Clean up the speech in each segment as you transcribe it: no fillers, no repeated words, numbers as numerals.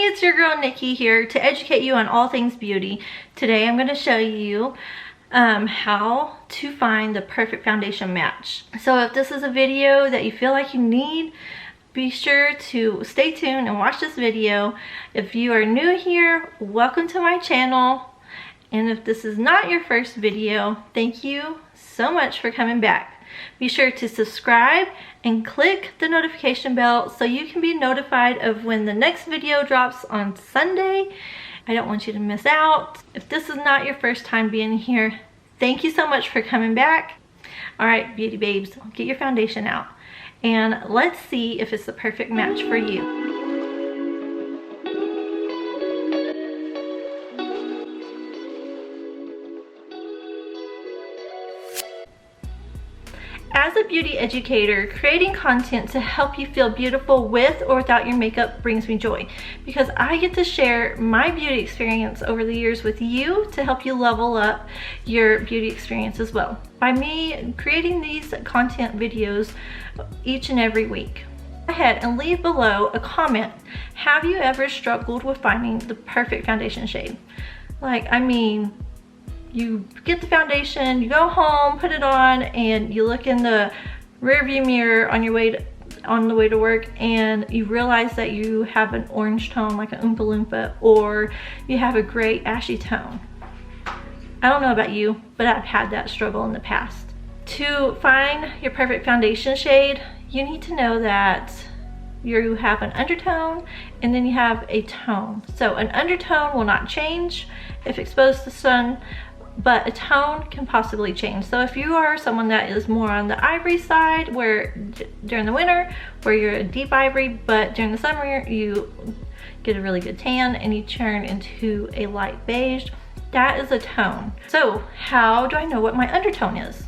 it's your girl Nikki here to educate you on all things beauty. Today I'm going to show you how to find the perfect foundation match. So if this is a video that you feel like you need, be sure to stay tuned and watch this video. If you are new here, welcome to my channel. And if this is not your first video, thank you so much for coming back. Be sure to subscribe and click the notification bell so you can be notified of when the next video drops on Sunday. I don't want you to miss out. If this is not your first time being here, thank you so much for coming back. All right, beauty babes, get your foundation out and let's see if it's the perfect match for you. As a beauty educator, creating content to help you feel beautiful with or without your makeup brings me joy because I get to share my beauty experience over the years with you to help you level up your beauty experience as well. By me creating these content videos each and every week. Go ahead and leave below a comment. Have you ever struggled with finding the perfect foundation shade? You get the foundation, you go home, put it on, and you look in the rearview mirror on the way to work, and you realize that you have an orange tone like an Oompa Loompa, or you have a gray ashy tone. I don't know about you, but I've had that struggle in the past. To find your perfect foundation shade, you need to know that you have an undertone and then you have a tone. So an undertone will not change if exposed to the sun, but a tone can possibly change. So if you are someone that is more on the ivory side, where during the winter where you're a deep ivory, but during the summer you get a really good tan and you turn into a light beige, that is a tone. So how do I know what my undertone is?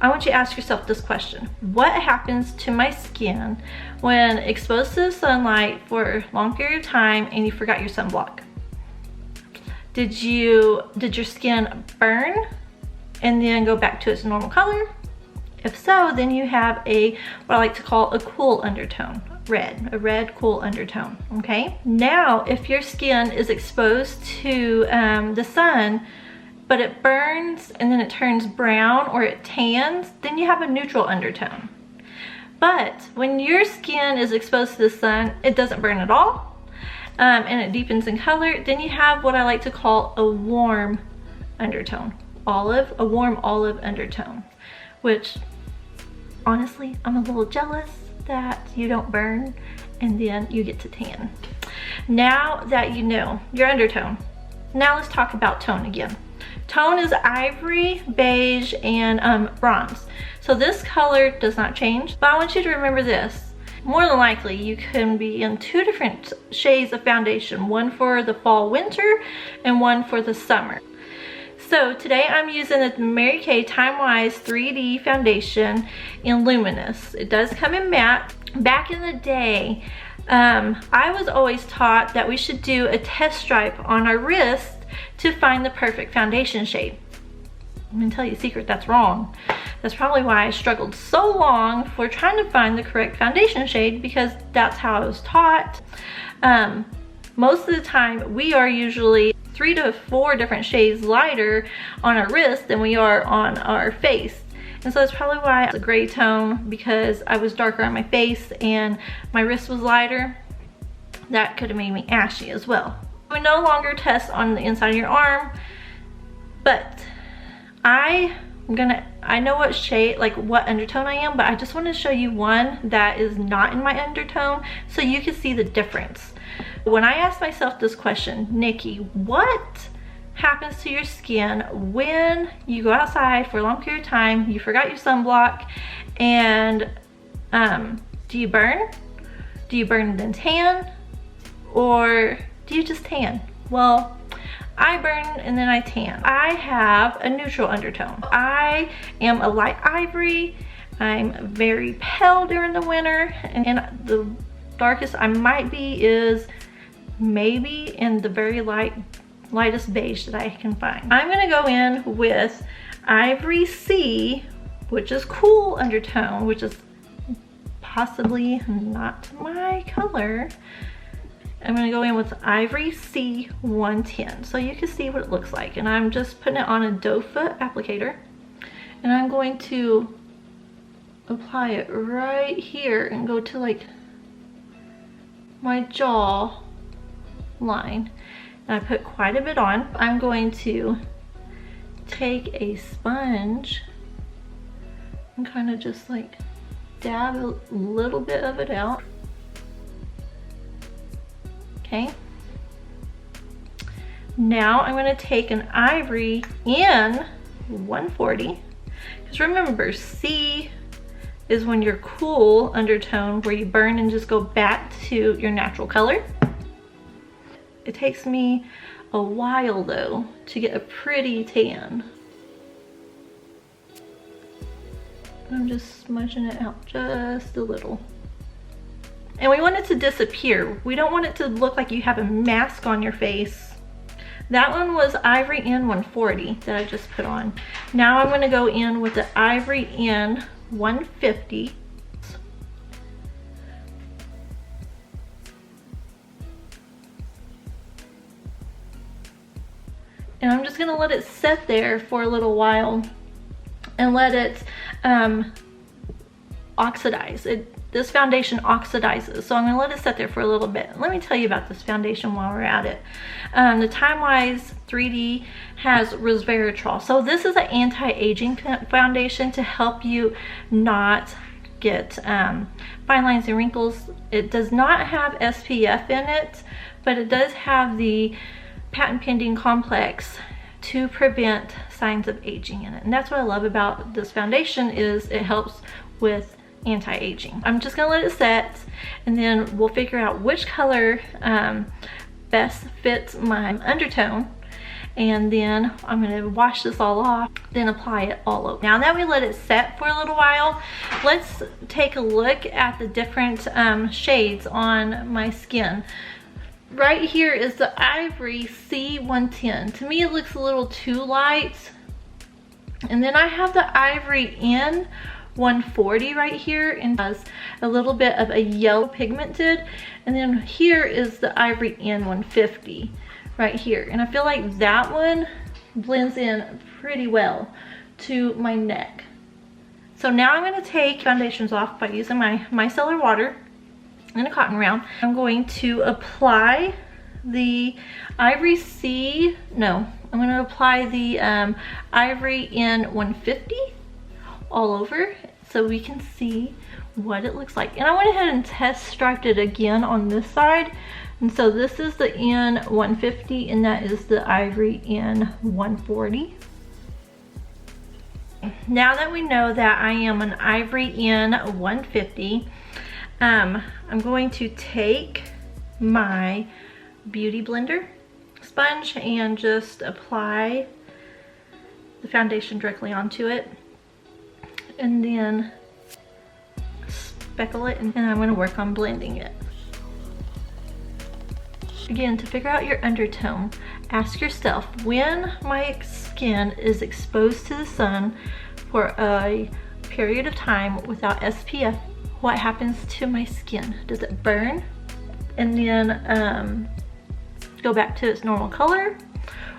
I want you to ask yourself this question. What happens to my skin when exposed to the sunlight for a long period of time and you forgot your sunblock? Did your skin burn and then go back to its normal color? If so, then you have what I like to call a cool undertone, a red cool undertone, okay? Now, if your skin is exposed to the sun, but it burns and then it turns brown or it tans, then you have a neutral undertone. But when your skin is exposed to the sun, it doesn't burn at all, and it deepens in color, then you have what I like to call a warm undertone, a warm olive undertone, which honestly, I'm a little jealous that you don't burn and then you get to tan. Now that you know your undertone, now let's talk about tone again. Tone is ivory, beige, and bronze. So this color does not change, but I want you to remember this. More than likely, you can be in two different shades of foundation, one for the fall winter and one for the summer. So today I'm using the Mary Kay Time Wise 3D foundation in Luminous. It does come in matte. Back in the day, I was always taught that we should do a test stripe on our wrist to find the perfect foundation shade. I'm gonna tell you a secret, that's wrong. That's probably why I struggled so long for trying to find the correct foundation shade, because that's how I was taught. Most of the time, we are usually 3 to 4 different shades lighter on our wrist than we are on our face. And so that's probably why it's a gray tone, because I was darker on my face and my wrist was lighter. That could have made me ashy as well. We no longer test on the inside of your arm, but I know what shade, like what undertone I am, but I just want to show you one that is not in my undertone so you can see the difference. When I asked myself this question, Nikki, what happens to your skin when you go outside for a long period of time, you forgot your sunblock, and do you burn? Do you burn and then tan? Or do you just tan? Well, I burn and then I tan. I have a neutral undertone. I am a light ivory. I'm very pale during the winter, and the darkest I might be is maybe in the very lightest beige that I can find. I'm gonna go in with Ivory C, which is cool undertone, which is possibly not my color. I'm gonna go in with Ivory C110 so you can see what it looks like. And I'm just putting it on a doe foot applicator. And I'm going to apply it right here and go to like my jaw line. And I put quite a bit on. I'm going to take a sponge and kind of just like dab a little bit of it out. Okay. Now I'm going to take an Ivory in 140. Because remember, C is when you're cool undertone, where you burn and just go back to your natural color. It takes me a while though to get a pretty tan. I'm just smudging it out just a little. And we want it to disappear. We don't want it to look like you have a mask on your face. That one was Ivory in 140 that I just put on. Now I'm gonna go in with the Ivory in 150. And I'm just gonna let it sit there for a little while and let it oxidize. This foundation oxidizes, so I'm gonna let it sit there for a little bit. Let me tell you about this foundation while we're at it. The Time-Wise 3D has resveratrol. So this is an anti-aging foundation to help you not get fine lines and wrinkles. It does not have SPF in it, but it does have the patent pending complex to prevent signs of aging in it. And that's what I love about this foundation, is it helps with anti-aging. I'm just gonna let it set, and then we'll figure out which color best fits my undertone, and then I'm gonna wash this all off, then apply it all over. Now that we let it set for a little while, let's take a look at the different shades on my skin. Right here is the Ivory C110. To me it looks a little too light. And then I have the Ivory in 140 right here, and has a little bit of a yellow pigmented. And then here is the Ivory in 150 right here. And I feel like that one blends in pretty well to my neck. So now I'm going to take foundations off by using my micellar water and a cotton round. I'm going to apply the Ivory I'm going to apply the Ivory in 150 all over so we can see what it looks like. And I went ahead and test striped it again on this side. And so this is the in 150 and that is the Ivory in 140. Now that we know that I am an Ivory in 150, I'm going to take my Beauty Blender sponge and just apply the foundation directly onto it, and then speckle it, and I'm going to work on blending it. Again, to figure out your undertone, ask yourself, when my skin is exposed to the sun for a period of time without SPF, what happens to my skin? Does it burn and then go back to its normal color?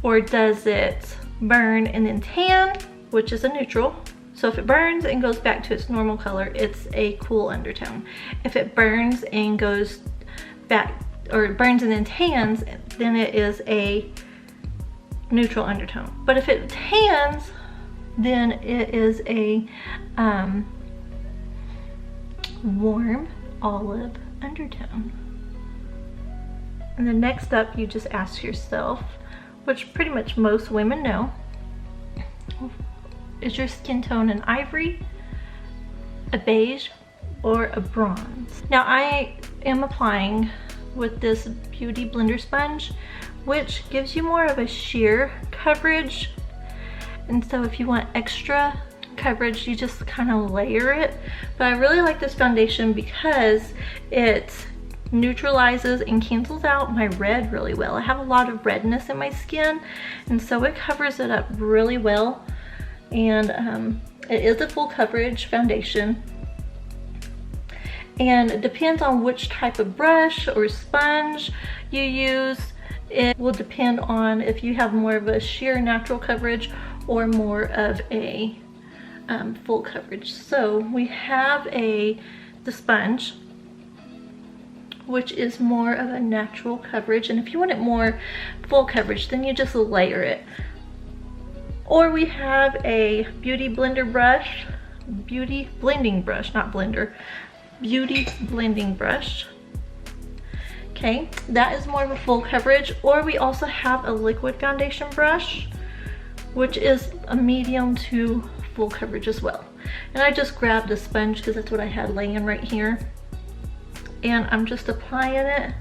Or does it burn and then tan, which is a neutral? So if it burns and goes back to its normal color, it's a cool undertone. If it burns and goes back, or it burns and then tans, then it is a neutral undertone. But if it tans, then it is a warm olive undertone. And then next up, you just ask yourself, which pretty much most women know, is your skin tone an ivory, a beige, or a bronze? Now I am applying with this Beauty Blender sponge, which gives you more of a sheer coverage. And so if you want extra coverage, you just kind of layer it. But I really like this foundation because it neutralizes and cancels out my red really well. I have a lot of redness in my skin, and so it covers it up really well. And it is a full coverage foundation. And it depends on which type of brush or sponge you use. It will depend on if you have more of a sheer natural coverage or more of a full coverage. So we have the sponge, which is more of a natural coverage, and if you want it more full coverage, then you just layer it. Or we have a beauty blending brush, not blender, beauty blending brush. Okay, that is more of a full coverage. Or we also have a liquid foundation brush, which is a medium to full coverage as well. And I just grabbed a sponge because that's what I had laying right here. And I'm just applying it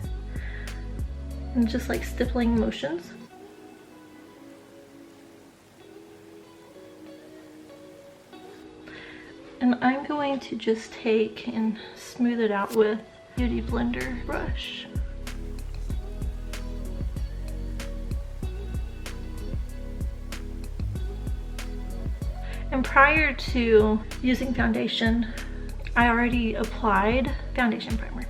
and just like stippling motions. And I'm going to just take and smooth it out with Beauty Blender brush. And prior to using foundation, I already applied foundation primer.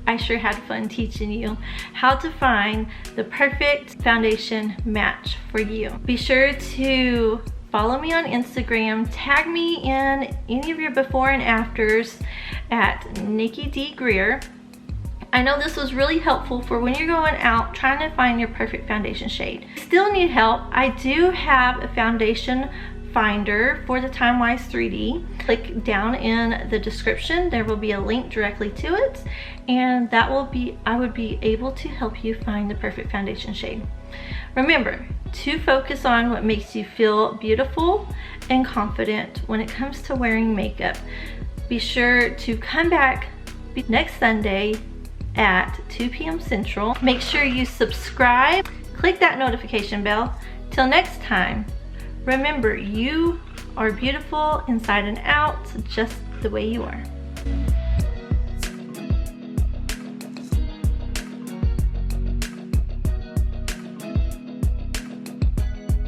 I sure had fun teaching you how to find the perfect foundation match for you. Be sure to follow me on Instagram, tag me in any of your before and afters at Nikki D. Greer. I know this was really helpful for when you're going out trying to find your perfect foundation shade. Still need help? I do have a foundation finder for the TimeWise 3D. Click down in the description. There will be a link directly to it, and that will be, I would be able to help you find the perfect foundation shade. Remember to focus on what makes you feel beautiful and confident when it comes to wearing makeup. Be sure to come back next Sunday at 2 p.m. Central. Make sure you subscribe, click that notification bell. Till next time, remember you are beautiful inside and out, just the way you are.